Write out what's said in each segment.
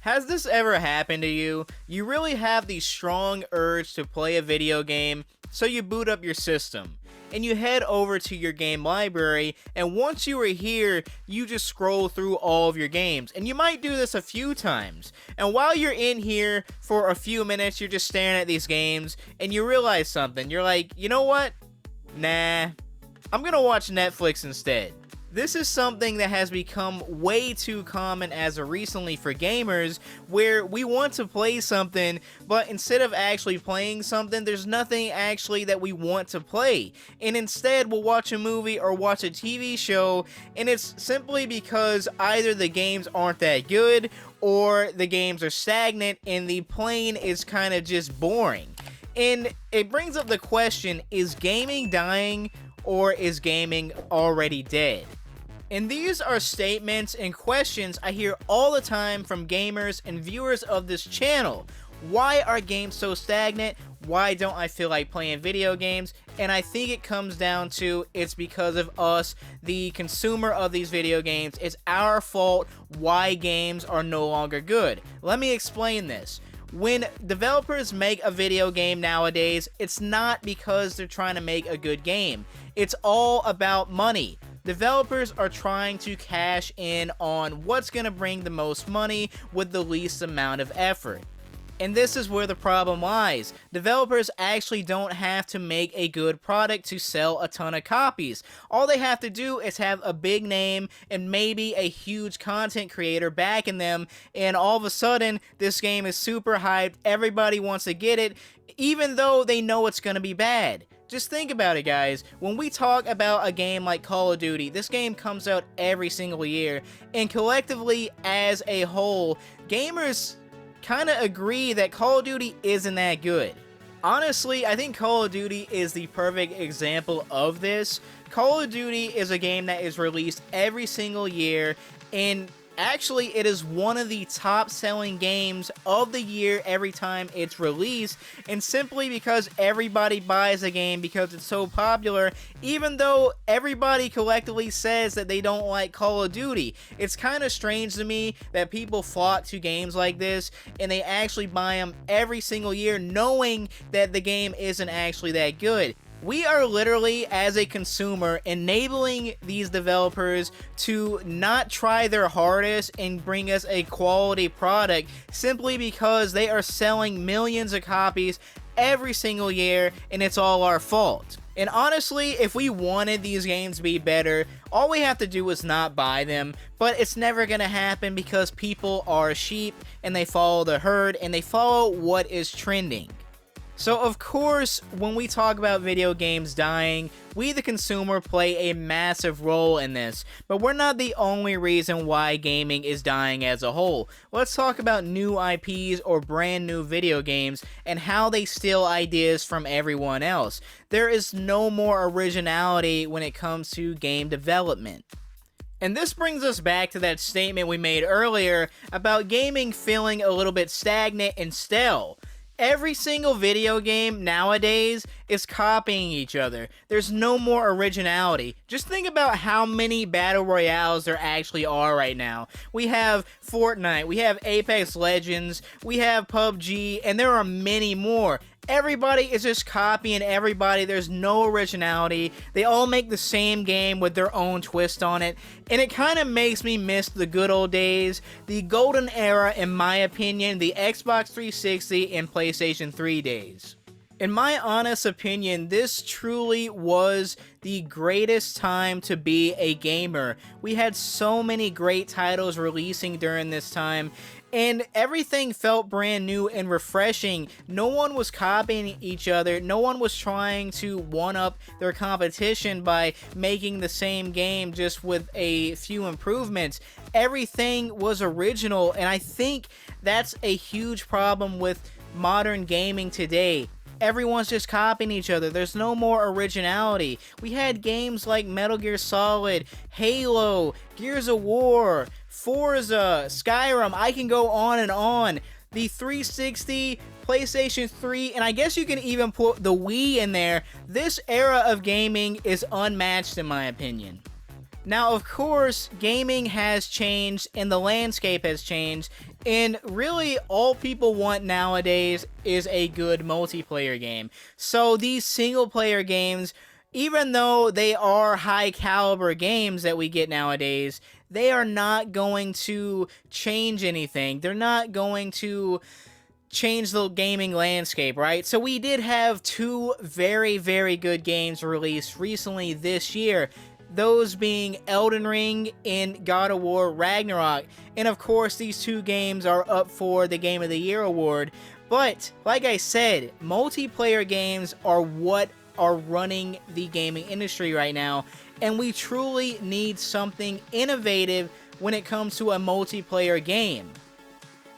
Has this ever happened to you? You really have the strong urge to play a video game, so you boot up your system. And you head over to your game library, and once you are here, you just scroll through all of your games. And you might do this a few times. And while you're in here for a few minutes, you're just staring at these games, and you realize something. You're like, you know what? Nah, I'm gonna watch Netflix instead. This is something that has become way too common as of recently for gamers, where we want to play something, but instead of actually playing something, there's nothing actually that we want to play. And instead, we'll watch a movie or watch a TV show, and it's simply because either the games aren't that good, or the games are stagnant, and the playing is kind of just boring. And it brings up the question, is gaming dying, or is gaming already dead? And these are statements and questions I hear all the time from gamers and viewers of this channel. Why are games so stagnant? Why don't I feel like playing video games? And I think it comes down to it's because of us, the consumer of these video games. It's our fault why games are no longer good. Let me explain this. When developers make a video game nowadays, it's not because they're trying to make a good game. It's all about money. Developers are trying to cash in on what's going to bring the most money with the least amount of effort. And this is where the problem lies. Developers actually don't have to make a good product to sell a ton of copies. All they have to do is have a big name and maybe a huge content creator backing them, and all of a sudden, this game is super hyped, everybody wants to get it, even though they know it's going to be bad. Just think about it, guys. When we talk about a game like Call of Duty, this game comes out every single year, and collectively, as a whole, gamers kind of agree that Call of Duty isn't that good. Honestly, I think Call of Duty is the perfect example of this. Call of Duty is a game that is released every single year, and actually, it is one of the top-selling games of the year every time it's released, and simply because everybody buys the game because it's so popular, even though everybody collectively says that they don't like Call of Duty. It's kind of strange to me that people flock to games like this, and they actually buy them every single year knowing that the game isn't actually that good. We are literally, as a consumer, enabling these developers to not try their hardest and bring us a quality product simply because they are selling millions of copies every single year, and it's all our fault. And honestly, if we wanted these games to be better, all we have to do is not buy them, but it's never gonna happen because people are sheep and they follow the herd and they follow what is trending. So of course, when we talk about video games dying, we the consumer play a massive role in this, but we're not the only reason why gaming is dying as a whole. Let's talk about new IPs or brand new video games and how they steal ideas from everyone else. There is no more originality when it comes to game development. And this brings us back to that statement we made earlier about gaming feeling a little bit stagnant and stale. Every single video game nowadays is copying each other. There's no more originality. Just think about how many battle royales there actually are right now. We have Fortnite, we have Apex Legends, we have PUBG, and there are many more. Everybody is just copying everybody. There's no originality. They all make the same game with their own twist on it. And it kind of makes me miss the good old days, the golden era, in my opinion, the Xbox 360 and PlayStation 3 days. In my honest opinion, this truly was the greatest time to be a gamer. We had so many great titles releasing during this time, and everything felt brand new and refreshing. No one was copying each other. No one was trying to one-up their competition by making the same game just with a few improvements. Everything was original, and I think that's a huge problem with modern gaming today. Everyone's just copying each other. There's no more originality. We had games like Metal Gear Solid, Halo, Gears of War, Forza, Skyrim. I can go on and on. The 360, PlayStation 3, and I guess you can even put the Wii in there. This era of gaming is unmatched in my opinion. Now, of course, gaming has changed and the landscape has changed, and really all people want nowadays is a good multiplayer game. So these single player games, even though they are high caliber games that we get nowadays, they are not going to change anything. They're not going to change the gaming landscape, right? So we did have two very, very good games released recently this year. Those being Elden Ring and God of War Ragnarok. And of course, these two games are up for the Game of the Year award. But, like I said, multiplayer games are what are running the gaming industry right now. And we truly need something innovative when it comes to a multiplayer game.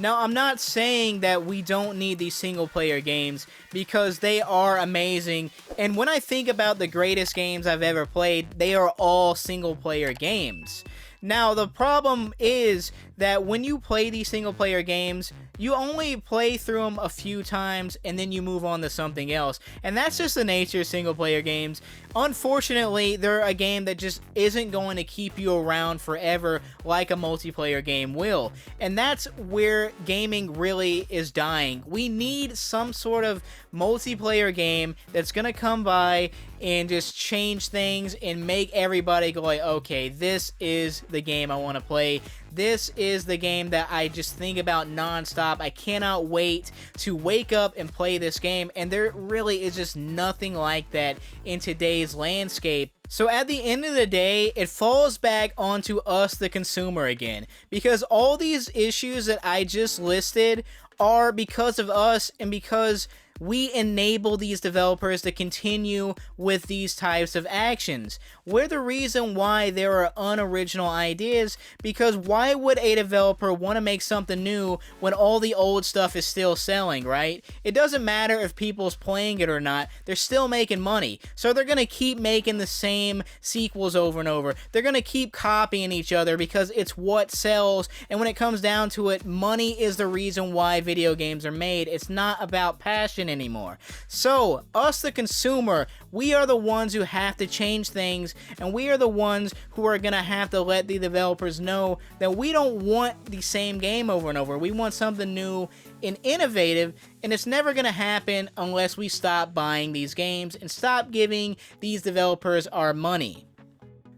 Now, I'm not saying that we don't need these single-player games, because they are amazing, and when I think about the greatest games I've ever played, they are all single-player games. Now, the problem is that when you play these single-player games, you only play through them a few times, and then you move on to something else. And that's just the nature of single-player games. Unfortunately, they're a game that just isn't going to keep you around forever like a multiplayer game will. And that's where gaming really is dying. We need some sort of multiplayer game that's going to come by and just change things and make everybody go like, okay, this is the game I want to play. This is the game that I just think about nonstop. I cannot wait to wake up and play this game, and there really is just nothing like that in today's landscape. So at the end of the day, it falls back onto us, the consumer, again, because all these issues that I just listed are because of us and because we enable these developers to continue with these types of actions. We're the reason why there are unoriginal ideas, because why would a developer want to make something new when all the old stuff is still selling, right? It doesn't matter if people's playing it or not, they're still making money. So they're going to keep making the same sequels over and over. They're going to keep copying each other because it's what sells, and when it comes down to it, money is the reason why video games are made. It's not about passion anymore. So, us the consumer, we are the ones who have to change things, and we are the ones who are going to have to let the developers know that we don't want the same game over and over. We want something new and innovative, and it's never going to happen unless we stop buying these games and stop giving these developers our money.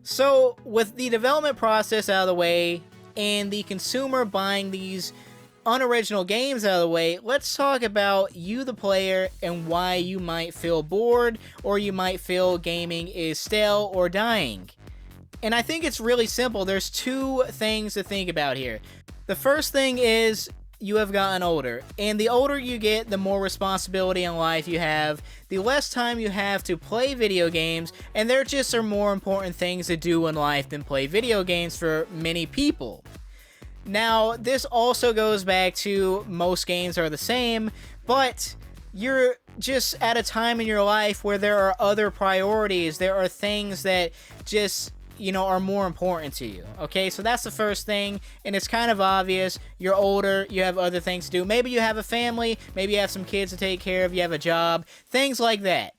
So, with the development process out of the way, and the consumer buying these unoriginal games out of the way, let's talk about you, the player, and why you might feel bored, or you might feel gaming is stale or dying. And I think it's really simple. There's two things to think about here. The first thing is you have gotten older, and the older you get, the more responsibility in life you have, the less time you have to play video games, and there just are more important things to do in life than play video games for many people. Now, this also goes back to most games are the same, but you're just at a time in your life where there are other priorities. There are things that just, are more important to you. Okay, so that's the first thing, and it's kind of obvious. You're older, you have other things to do. Maybe you have a family, maybe you have some kids to take care of, you have a job, things like that.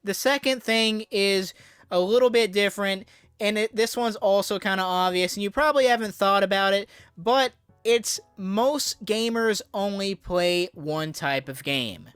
The second thing is a little bit different. And this one's also kind of obvious, and you probably haven't thought about it, but it's most gamers only play one type of game.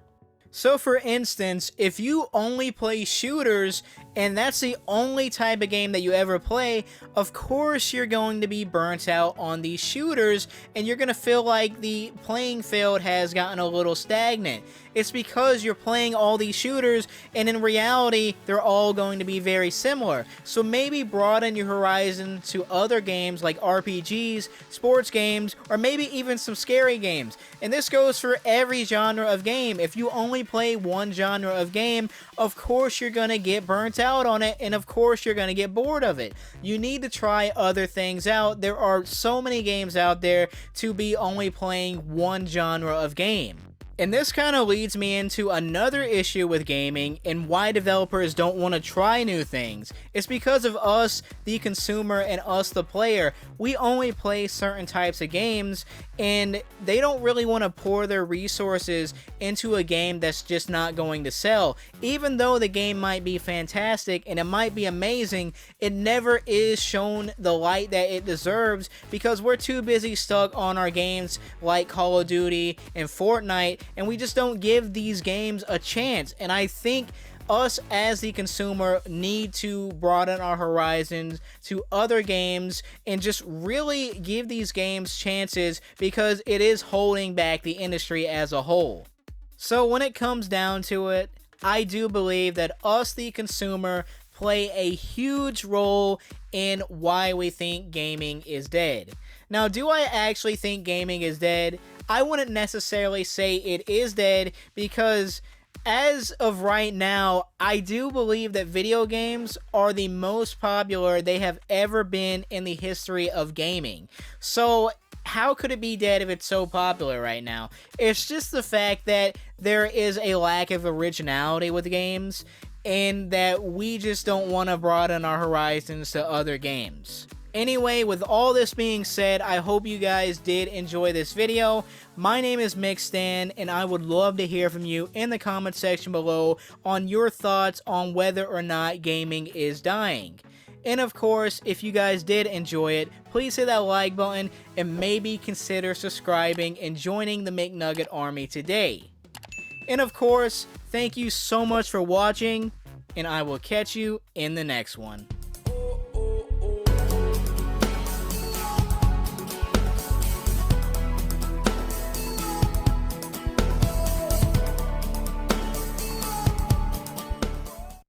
So for instance, if you only play shooters, and that's the only type of game that you ever play, of course you're going to be burnt out on these shooters, and you're going to feel like the playing field has gotten a little stagnant. It's because you're playing all these shooters, and in reality, they're all going to be very similar. So maybe broaden your horizon to other games like RPGs, sports games, or maybe even some scary games. And this goes for every genre of game. If you only play one genre of game, of course you're going to get burnt out on it, and of course you're going to get bored of it. You need to try other things out. There are so many games out there to be only playing one genre of game. And this kind of leads me into another issue with gaming and why developers don't want to try new things. It's because of us, the consumer, and us, the player. We only play certain types of games, and they don't really want to pour their resources into a game that's just not going to sell. Even though the game might be fantastic and it might be amazing, it never is shown the light that it deserves because we're too busy stuck on our games like Call of Duty and Fortnite, and we just don't give these games a chance. And I think us as the consumer need to broaden our horizons to other games and just really give these games chances because it is holding back the industry as a whole. So when it comes down to it, I do believe that us, the consumer, play a huge role in why we think gaming is dead. Now, do I actually think gaming is dead? I wouldn't necessarily say it is dead because as of right now, I do believe that video games are the most popular they have ever been in the history of gaming. So how could it be dead if it's so popular right now? It's just the fact that there is a lack of originality with games and that we just don't want to broaden our horizons to other games. Anyway, with all this being said, I hope you guys did enjoy this video. My name is Mixstan, and I would love to hear from you in the comment section below on your thoughts on whether or not gaming is dying. And of course, if you guys did enjoy it, please hit that like button and maybe consider subscribing and joining the McNugget Army today. And of course, thank you so much for watching, and I will catch you in the next one.